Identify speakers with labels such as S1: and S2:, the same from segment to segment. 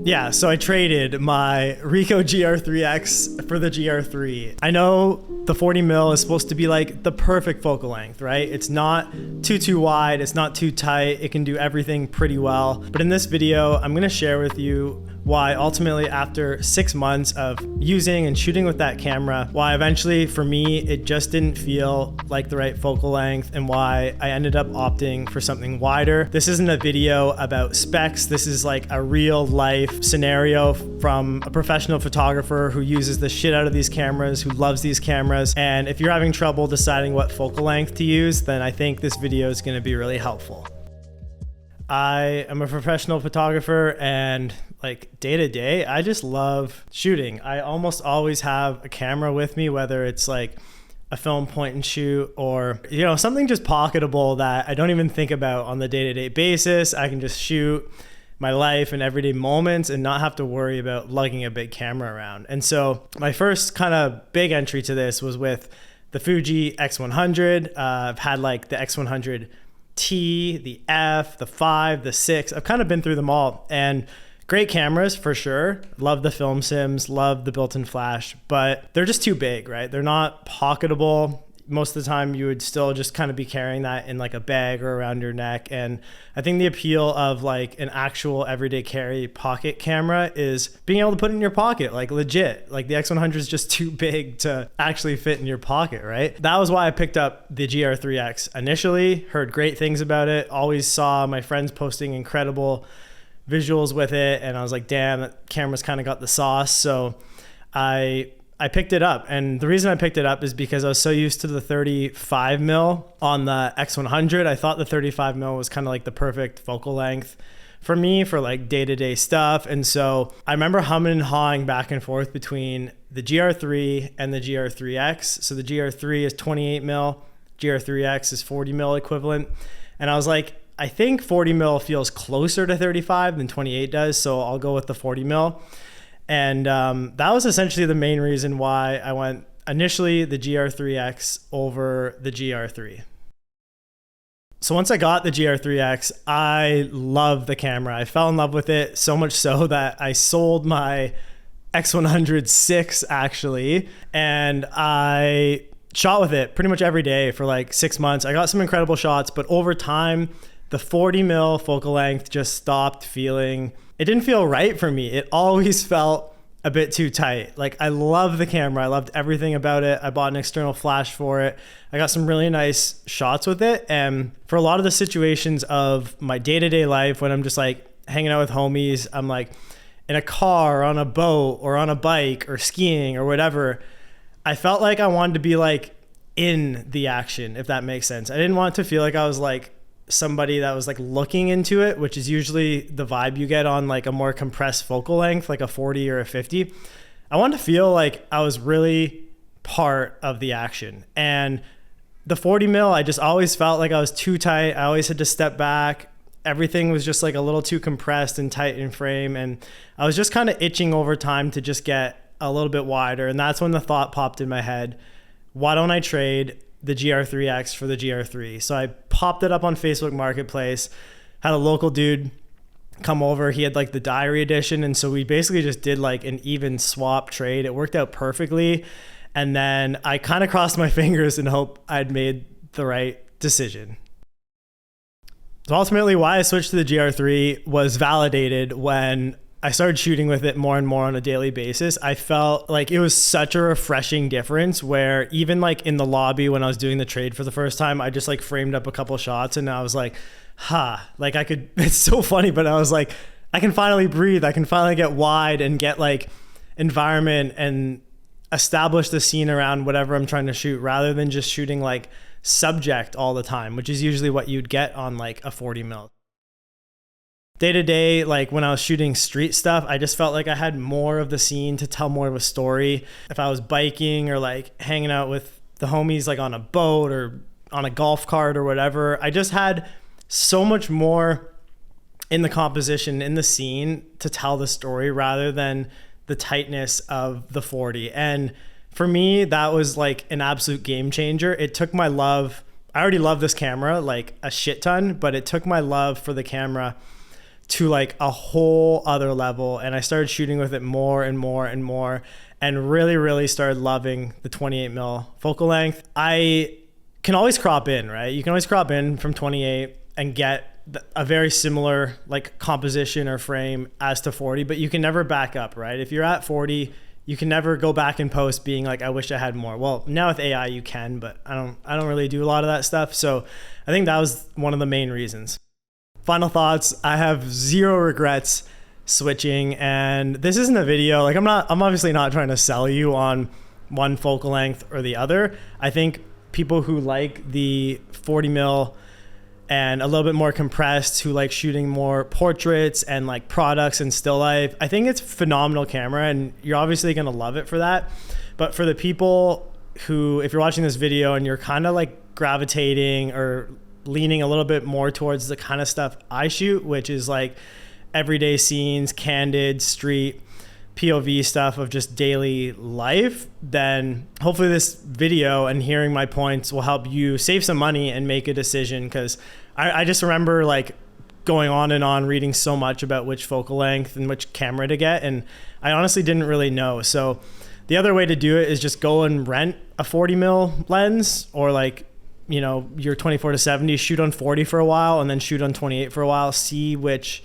S1: Yeah, so I traded my Ricoh GR IIIx for the GR3. I know the 40mm is supposed to be like the perfect focal length, right? It's not too wide, it's not too tight, it can do everything pretty well. But in this video, I'm gonna share with you why ultimately after 6 months of using and shooting with that camera, why eventually for me, it just didn't feel like the right focal length and why I ended up opting for something wider. This isn't a video about specs. This is like a real life scenario from a professional photographer who uses the shit out of these cameras, who loves these cameras. And if you're having trouble deciding what focal length to use, then I think this video is gonna be really helpful. I am a professional photographer and like day to day, I just love shooting. I almost always have a camera with me, whether it's like a film point and shoot or, you know, something just pocketable that I don't even think about on the day-to-day basis. I can just shoot my life and everyday moments and not have to worry about lugging a big camera around. And so my first kind of big entry to this was with the Fuji X100. I've had like the X100T, the F, the 5, the 6. I've kind of been through them all and great cameras for sure. Love the film sims, love the built-in flash, but they're just too big, right? They're not pocketable. Most of the time you would still just kind of be carrying that in like a bag or around your neck. And I think the appeal of like an actual everyday carry pocket camera is being able to put it in your pocket, like legit. Like the X100 is just too big to actually fit in your pocket, right? That was why I picked up the GR IIIx initially, heard great things about it, always saw my friends posting incredible visuals with it, and I was like, damn, that camera's kind of got the sauce. So I picked it up, and the reason I picked it up is because I was so used to the 35mm on the X100. I thought the 35mm was kind of like the perfect focal length for me for like day-to-day stuff. And so I remember humming and hawing back and forth between the GR3 and the GR IIIx. So the GR3 is 28mm, GR IIIx is 40mm equivalent, and I was like, I think 40mm feels closer to 35 than 28 does, so I'll go with the 40mm. And that was essentially the main reason why I went initially the GR IIIx over the GR3. So once I got the GR IIIx, I loved the camera. I fell in love with it so much so that I sold my X100 VI actually, and I shot with it pretty much every day for like 6 months. I got some incredible shots, but over time, the 40mm focal length just stopped feeling, it didn't feel right for me. It always felt a bit too tight. Like I love the camera. I loved everything about it. I bought an external flash for it. I got some really nice shots with it. And for a lot of the situations of my day-to-day life, when I'm just like hanging out with homies, I'm like in a car or on a boat or on a bike or skiing or whatever, I felt like I wanted to be like in the action, if that makes sense. I didn't want to feel like I was like somebody that was like looking into it, which is usually the vibe you get on like a more compressed focal length, like a 40 or a 50. I wanted to feel like I was really part of the action. And the 40mm, I just always felt like I was too tight. I always had to step back. Everything was just like a little too compressed and tight in frame. And I was just kind of itching over time to just get a little bit wider. And that's when the thought popped in my head, why don't I trade the GR IIIx for the GR3? So I popped it up on Facebook Marketplace, had a local dude come over. He had like the diary edition. And so we basically just did like an even swap trade. It worked out perfectly. And then I kind of crossed my fingers and hope I'd made the right decision. So ultimately why I switched to the GR3 was validated when I started shooting with it more and more on a daily basis. I felt like it was such a refreshing difference where even like in the lobby when I was doing the trade for the first time, I just like framed up a couple shots and I was like, like I could, it's so funny, but I was like, I can finally breathe. I can finally get wide and get like environment and establish the scene around whatever I'm trying to shoot rather than just shooting like subject all the time, which is usually what you'd get on like a 40mm. Day to day, like when I was shooting street stuff, I just felt like I had more of the scene to tell more of a story. If I was biking or like hanging out with the homies like on a boat or on a golf cart or whatever, I just had so much more in the composition, in the scene to tell the story rather than the tightness of the 40. And for me, that was like an absolute game changer. It took my love, I already love this camera like a shit ton, but it took my love for the camera to like a whole other level. And I started shooting with it more and more and more, and really started loving the 28mm focal length. I can always crop in, right? You can always crop in from 28 and get a very similar like composition or frame as to 40, but you can never back up, right? If you're at 40, you can never go back in post being like, I wish I had more. Well, now with AI you can, but I don't really do a lot of that stuff. So I think that was one of the main reasons. Final thoughts. I have zero regrets switching, and this isn't a video. Like I'm obviously not trying to sell you on one focal length or the other. I think people who like the 40mm and a little bit more compressed, who like shooting more portraits and like products and still life, I think it's a phenomenal camera, and you're obviously gonna love it for that. But for the people who, if you're watching this video and you're kind of like gravitating or leaning a little bit more towards the kind of stuff I shoot, which is like everyday scenes, candid, street, POV stuff of just daily life, then hopefully this video and hearing my points will help you save some money and make a decision. Because I just remember like going on and on reading so much about which focal length and which camera to get, and I honestly didn't really know. So the other way to do it is just go and rent a 40mm lens, or like, you know, your 24-70, shoot on 40 for a while and then shoot on 28 for a while, see which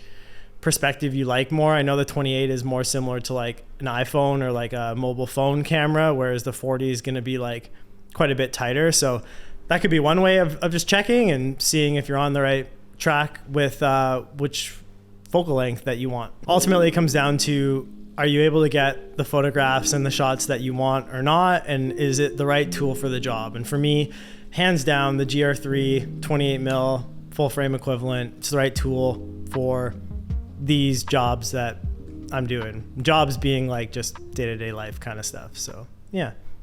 S1: perspective you like more. I know the 28 is more similar to like an iPhone or like a mobile phone camera, whereas the 40 is going to be like quite a bit tighter. So that could be one way of just checking and seeing if you're on the right track with which focal length that you want. Ultimately, it comes down to, are you able to get the photographs and the shots that you want or not? And is it the right tool for the job? And for me, hands down, the GR3 28mm full frame equivalent, it's the right tool for these jobs that I'm doing. Jobs being like just day-to-day life kind of stuff. So yeah.